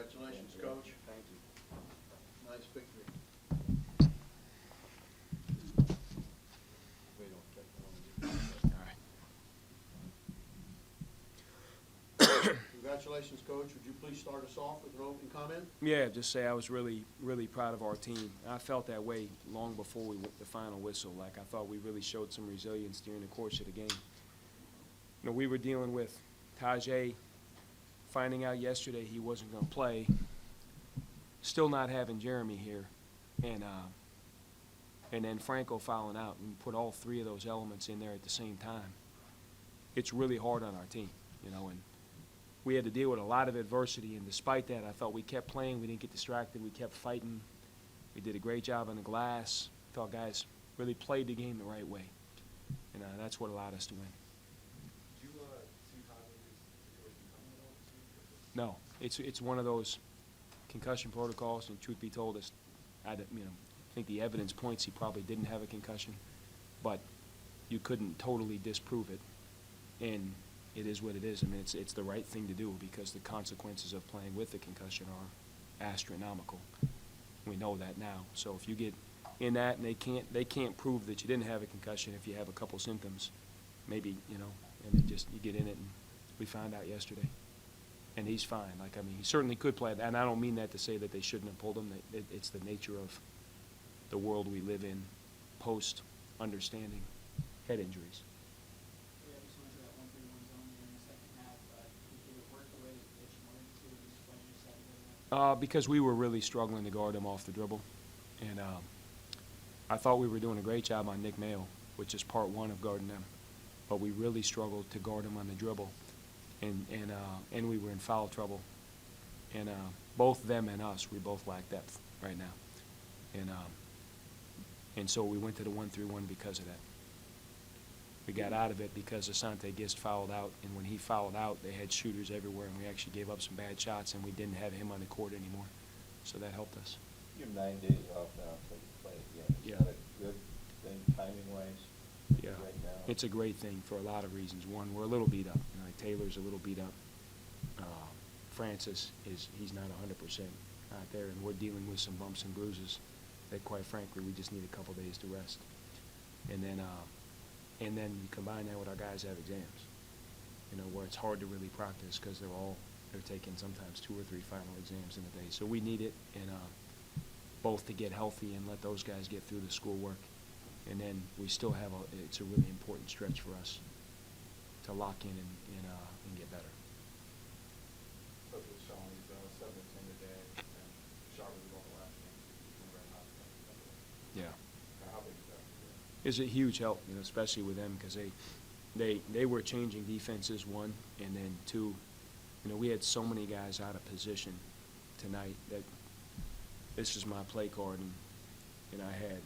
Congratulations, Coach. Thank you. Nice victory. We don't get one. All right. Congratulations, Coach. Would you please start us off with an opening comment? Yeah, just say I was really, really proud of our team. I felt that way long before we went the final whistle. Like, I thought we really showed some resilience during the course of the game. You know, we were dealing with Tajay finding out yesterday he wasn't going to play, still not having Jeremy here, and then Franco fouling out. And put all three of those elements in there at the same time. It's really hard on our team, you know, and we had to deal with a lot of adversity, and despite that, I thought we kept playing. We didn't get distracted. We kept fighting. We did a great job on the glass. I thought guys really played the game the right way, and that's what allowed us to win. Did you see Tajay's situation coming at all? No, it's one of those concussion protocols, and truth be told, I think the evidence points he probably didn't have a concussion, but you couldn't totally disprove it, and it is what it is. I mean, it's the right thing to do because the consequences of playing with the concussion are astronomical. We know that now. So if you get in that and they can't prove that you didn't have a concussion if you have a couple symptoms, maybe, you know, and you get in it, and we found out yesterday. And he's fine. Like, I mean, he certainly could play, and I don't mean that to say that they shouldn't have pulled him. It's the nature of the world we live in, post-understanding head injuries. Yeah, I just went to that 1-3-1 zone during the second half. Did it work the way that you wanted it to? Just when you said it? Because we were really struggling to guard him off the dribble. And I thought we were doing a great job on Nick Mayo, which is part one of guarding them. But we really struggled to guard him on the dribble. And we were in foul trouble. And both them and us, we both lack depth right now. And so we went to the 1-3-1 because of that. We got out of it because Asante Gist fouled out, and when he fouled out, they had shooters everywhere, and we actually gave up some bad shots, and we didn't have him on the court anymore. So that helped us. You're 9 days off now until you play again. Yeah. Is that a good thing, timing-wise? Yeah, Right now? it's a great thing for a lot of reasons. One, we're a little beat up. You know, like Taylor's a little beat up. Francis he's not 100% out there, and we're dealing with some bumps and bruises that, quite frankly, we just need a couple days to rest. And then you combine that with our guys have exams, you know, where it's hard to really practice because they're taking sometimes 2 or 3 final exams in a day. So we need it, and both to get healthy and let those guys get through the schoolwork. And then we still have it's a really important stretch for us to lock in and get better. Coach was showing he's 7 of 10 today, and sharper than the last game. Yeah. How big is that? Is a huge help, you know, especially with them because they were changing defenses, one, and then two, you know, we had so many guys out of position tonight that this is my play card, and I had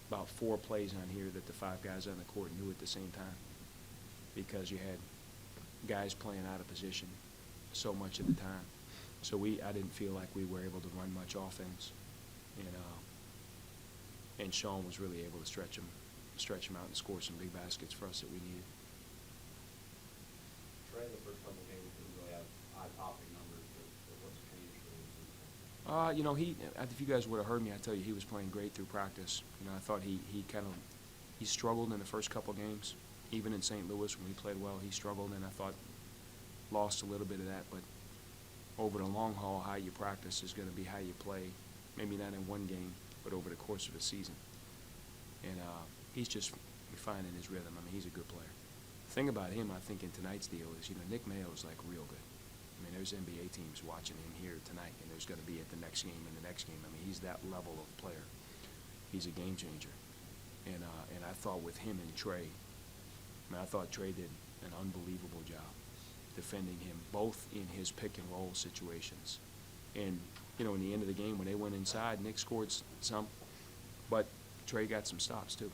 about 4 plays on here that the 5 guys on the court knew at the same time because you had guys playing out of position so much of the time. So I didn't feel like we were able to run much offense, and Sean was really able to stretch him out and score some big baskets for us that we needed. Trey, the first couple of games didn't really have eye-popping numbers, but what's changed for you? You know, if you guys would have heard me, I'd tell you he was playing great through practice. You know, I thought he struggled in the first couple games. Even in St. Louis when he played well, he struggled, and I thought lost a little bit of that. But over the long haul, how you practice is going to be how you play. Maybe not in one game, but over the course of a season. And he's just refining his rhythm. I mean, he's a good player. The thing about him, I think, in tonight's deal is, you know, Nick Mayo is like real good. I mean, there's NBA teams watching him here tonight, and there's going to be at the next game and the next game. I mean, he's that level of player. He's a game changer. And I thought with him and Trey, I thought Trey did an unbelievable job defending him, both in his pick and roll situations. And, you know, in the end of the game, when they went inside, Nick scored some, but Trey got some stops too,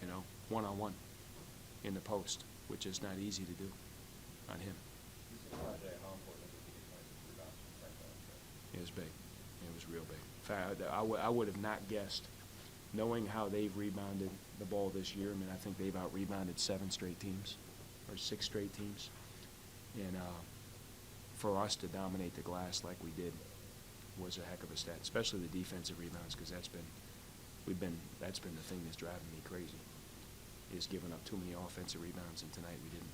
you know, one-on-one in the post, which is not easy to do on him. It was big. It was real big. In fact, I would have not guessed, knowing how they've rebounded the ball this year. I mean, I think they've out-rebounded 7 straight teams or 6 straight teams. And for us to dominate the glass like we did was a heck of a stat, especially the defensive rebounds, because that's been the thing that's driving me crazy, is giving up too many offensive rebounds, and tonight we didn't.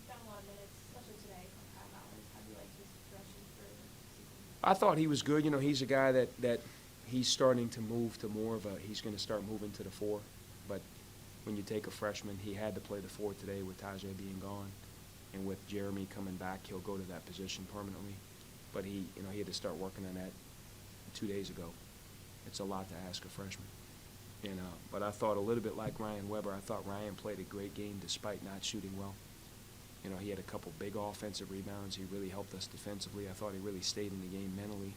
Got a lot of minutes, especially today from Kyle Bowers. How do you like his progression for the season? I thought he was good. You know, he's a guy that he's starting to move to more of a, he's going to start moving to the 4. But when you take a freshman, he had to play the 4 today with Tajay being gone. And with Jeremy coming back, he'll go to that position permanently. But he had to start working on that 2 days ago. It's a lot to ask a freshman. And but I thought a little bit like Ryan Weber. I thought Ryan played a great game despite not shooting well. You know, he had a couple big offensive rebounds. He really helped us defensively. I thought he really stayed in the game mentally.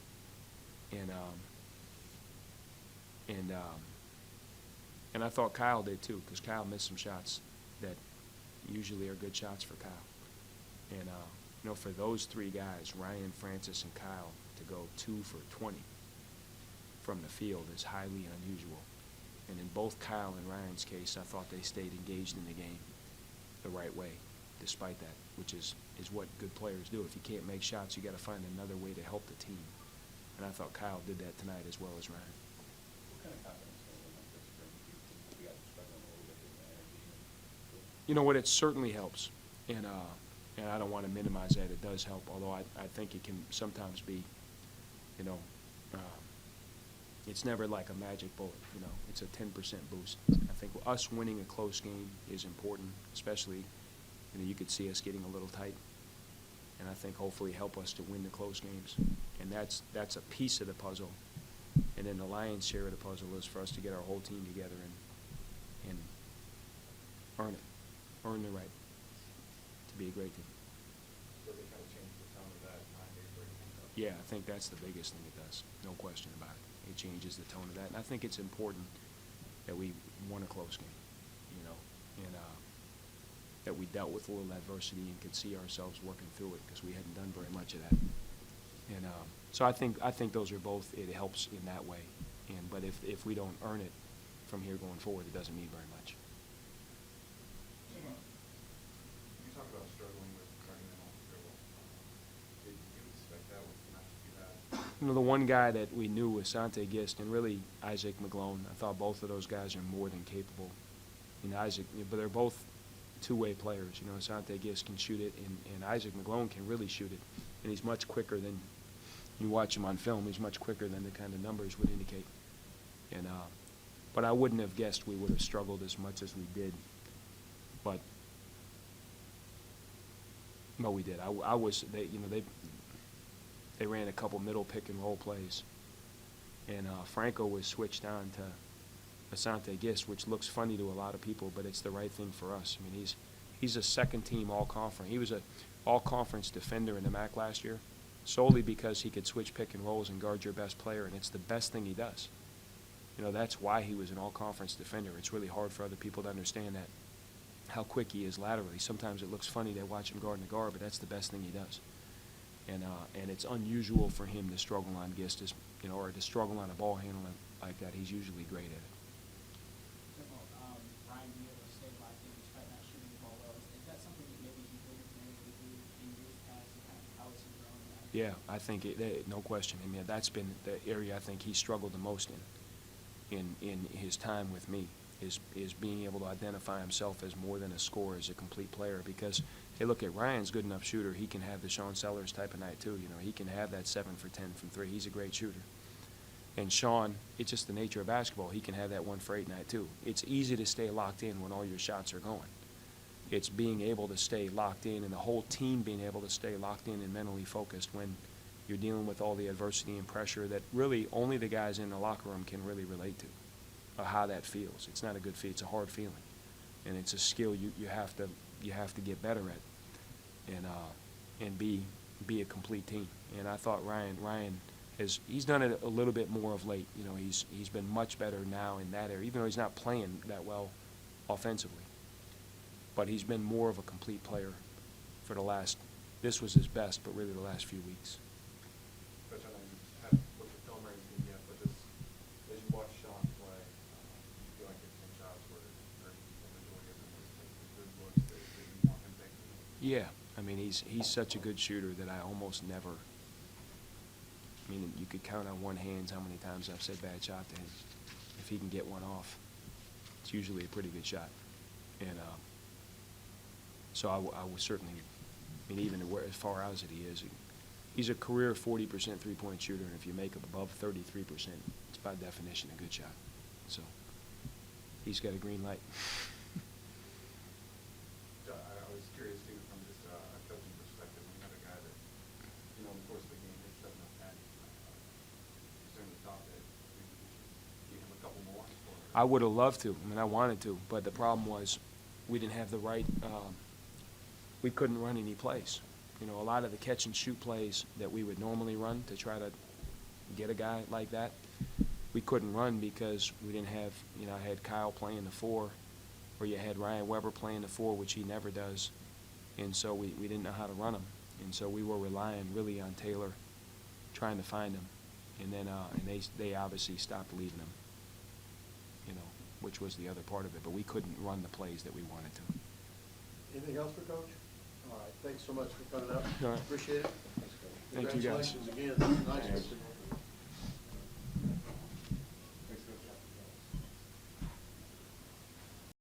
And I thought Kyle did too, because Kyle missed some shots that usually are good shots for Kyle. And you know, for those 3 guys, Ryan, Francis, and Kyle, to go 2 for 20 from the field is highly unusual. And in both Kyle and Ryan's case, I thought they stayed engaged in the game the right way, despite that, which is what good players do. If you can't make shots, you got to find another way to help the team. And I thought Kyle did that tonight as well as Ryan. What kind of confidence level like this brings you? You guys are struggling a little bit with the energy. You know what? It certainly helps, and I don't want to minimize that. It does help, although I think it can sometimes be, you know, it's never like a magic bullet. You know, it's a 10% boost. I think us winning a close game is important, especially, you know, you could see us getting a little tight, and I think hopefully help us to win the close games, and that's a piece of the puzzle. And then the lion's share of the puzzle is for us to get our whole team together and earn the right to be a great team. Does it kind of change the tone of that 9 days break? Yeah, I think that's the biggest thing it does, no question about it. It changes the tone of that, and I think it's important that we won a close game, you know, and that we dealt with a little adversity and could see ourselves working through it, because we hadn't done very much of that. And so I think those are both, it helps in that way. But if we don't earn it from here going forward, it doesn't mean very much. You talked about struggling with turning them off the dribble. Did you expect that with the matches you had? You know, the one guy that we knew was Sante Gist and really Isaac McGlone. I thought both of those guys are more than capable. You know, but they're both two-way players. You know, Sante Gist can shoot it, and Isaac McGlone can really shoot it. And he's much quicker than, you watch him on film, he's much quicker than the kind of numbers would indicate. And but I wouldn't have guessed we would have struggled as much as we did. But we did. They ran a couple middle pick and roll plays, and Franco was switched on to Asante Gist, which looks funny to a lot of people, but it's the right thing for us. I mean, he's a second-team all-conference. He was a all-conference defender in the MAC last year, solely because he could switch pick and rolls and guard your best player, and it's the best thing he does. You know, that's why he was an all-conference defender. It's really hard for other people to understand that, how quick he is laterally. Sometimes it looks funny to watch him guard in the guard, but that's the best thing he does. And it's unusual for him to struggle on Gist, you know, or to struggle on a ball handling like that. He's usually great at it. Ryan being able to stay locked in despite not shooting the ball well. Is that something that maybe he could have been able to do in years past, and kind of how it's grown? Yeah, I think no question. I mean, that's been the area I think he struggled the most in his time with me, is being able to identify himself as more than a scorer, as a complete player. Because, hey, look, at Ryan's good enough shooter. He can have the Sean Sellers type of night too. You know, he can have that 7 for 10 from 3. He's a great shooter. And Sean, it's just the nature of basketball. He can have that 1 for 8 night too. It's easy to stay locked in when all your shots are going. It's being able to stay locked in, and the whole team being able to stay locked in and mentally focused when you're dealing with all the adversity and pressure that really only the guys in the locker room can really relate to, how that feels. It's not a good feel. It's a hard feeling, and it's a skill you have to get better at, and be a complete team. And I thought Ryan he's done it a little bit more of late. You know, he's been much better now in that area, even though he's not playing that well offensively. But he's been more of a complete player for this was his best, but really the last few weeks. Coach, I know you haven't looked at film or anything yet, but just as you watch Sean play, you feel like there's some shots where the majority of them were taking good looks that you want him taking? Yeah, I mean, he's such a good shooter that I almost never, I mean, you could count on one hand how many times I've said bad shot to him. If he can get one off, it's usually a pretty good shot. And so I would certainly, I mean, even as far out as he is, he's a career 40% three-point shooter, and if you make him above 33%, it's by definition a good shot. So he's got a green light. I was curious too, from just a coaching perspective, when you have a guy that, you know, in the course of the game hits 7 of 10, you certainly thought that we should give him a couple more. I would have loved to. I mean, I wanted to, but the problem was we didn't have the right. We couldn't run any plays. You know, a lot of the catch and shoot plays that we would normally run to try to get a guy like that, we couldn't run because we didn't have. You know, I had Kyle playing the 4, or you had Ryan Weber playing the 4, which he never does, and so we didn't know how to run him, and so we were relying really on Taylor, trying to find him, and then and they obviously stopped leaving him. You know, which was the other part of it, but we couldn't run the plays that we wanted to. Anything else for Coach? All right, thanks so much for coming up. All right. Appreciate it. Thank you, guys. Congratulations again. Nice. Thanks.